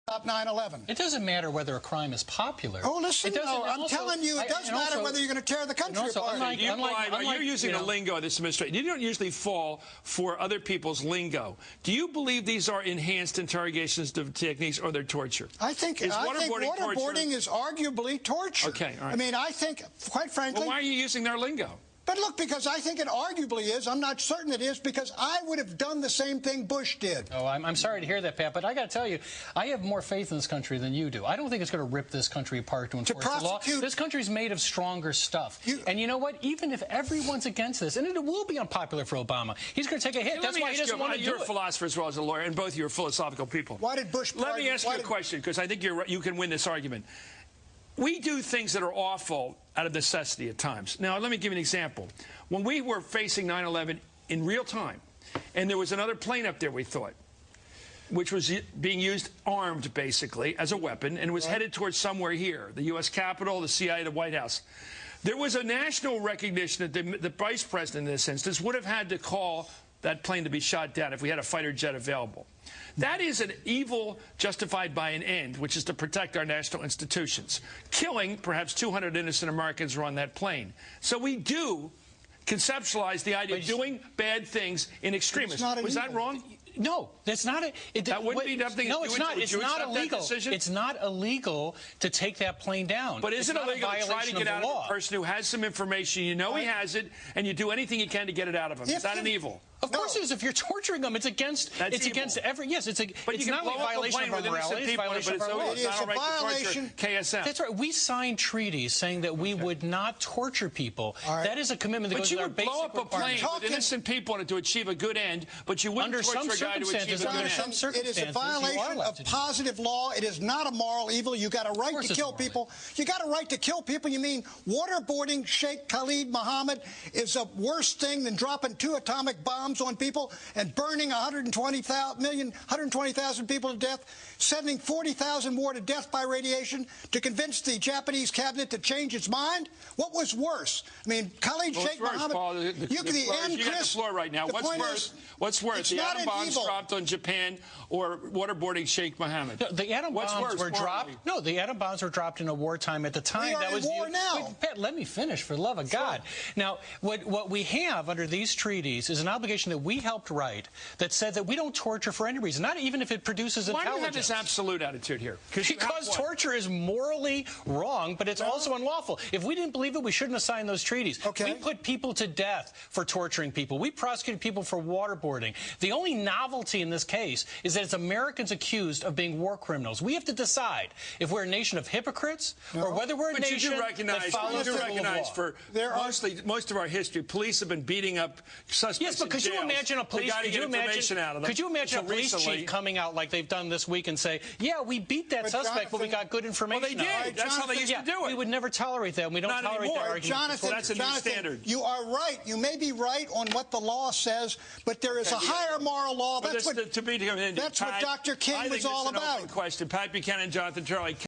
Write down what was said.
stop 9/11. It doesn't matter whether a crime is popular. Oh, listen, I'm telling you, it does matter whether you're going to tear the country apart. You're using the lingo of this administration. You don't usually fall for other people's lingo. Do you believe these are enhanced interrogations techniques or they're torture? I think waterboarding is arguably torture. Okay, all right. I mean, I think, quite frankly... Well, why are you using their lingo? But look, because I think it arguably is. I'm not certain it is, because I would have done the same thing Bush did. Oh, I'm sorry to hear that, Pat, but I got to tell you, I have more faith in this country than you do. I don't think it's going to rip this country apart to enforce the law. This country's made of stronger stuff. And you know what? Even if everyone's against this, and it will be unpopular for Obama, he's going to take a hit. That's why he doesn't want to do it. You're a philosopher as well as a lawyer, and both of you are philosophical people. Why did Bush... Let me ask you a question, because I think you can win this argument. We do things that are awful out of necessity at times. Now, let me give you an example. When we were facing 9/11 in real time, and there was another plane up there, we thought, which was being used armed, basically, as a weapon, and was headed towards somewhere here, the U.S. Capitol, the CIA, the White House. There was a national recognition that the vice president, in this instance, would have had to call that plane to be shot down if we had a fighter jet available. That is an evil justified by an end, which is to protect our national institutions. Killing perhaps 200 innocent Americans were on that plane. So we do conceptualize the idea of doing bad things in extremis. Was that wrong? No, that's not a... That wouldn't be nothing. No, it's not. It's not illegal. It's not illegal to take that plane down. But isn't it illegal to try to get out of a person who has some information, you know he has it, and you do anything you can to get it out of him? Is that an evil? Of course it is. If you're torturing them, it's against every... Yes, it's not a violation of morality. It's a violation of our law. It is a violation. KSM. That's right. We signed treaties saying that we would not torture people. That is a commitment that goes with our basic requirements. But you would blow up a plane with innocent people to achieve a good end, but you wouldn't torture a guy to achieve a good end. It is a violation of positive law. It is not a moral evil. You got a right to kill people. You got a right to kill people. You mean waterboarding Sheikh Khalid Mohammed is a worse thing than dropping 2 atomic bombs on people and burning 120,000 people to death, sending 40,000 more to death by radiation to convince the Japanese cabinet to change its mind? What was worse? I mean, Khalid Sheikh Mohammed... You got the floor right now. What's worse? The atom bombs dropped on Japan or waterboarding Sheikh Mohammed? No, the atom bombs were dropped. No, the atom bombs were dropped in a wartime at the time. We are in war now. Pat, let me finish, for the love of God. Now, what we have under these treaties is an obligation that we helped write that said that we don't torture for any reason, not even if it produces intelligence. Why do you have this absolute attitude here? Because torture is morally wrong, but it's also unlawful. If we didn't believe it, we shouldn't have signed those treaties. We put people to death for torturing people. We prosecuted people for waterboarding. The only novelty in this case is that it's Americans accused of being war criminals. We have to decide if we're a nation of hypocrites or whether we're a nation that follows the rule of law. For most of our history, police have been beating up suspects. Yes, but could you imagine a police? Could you imagine a police chief coming out like they've done this week and say, "Yeah, we beat that suspect, but we got good information." Well, they did. That's how they used to do it. We would never tolerate that. We don't tolerate that argument. Jonathan, that's a new standard. You are right. You may be right on what the law says, but there is a higher moral law. That's what Dr. King was all about. Question. Pat Buchanan, Jonathan Turley.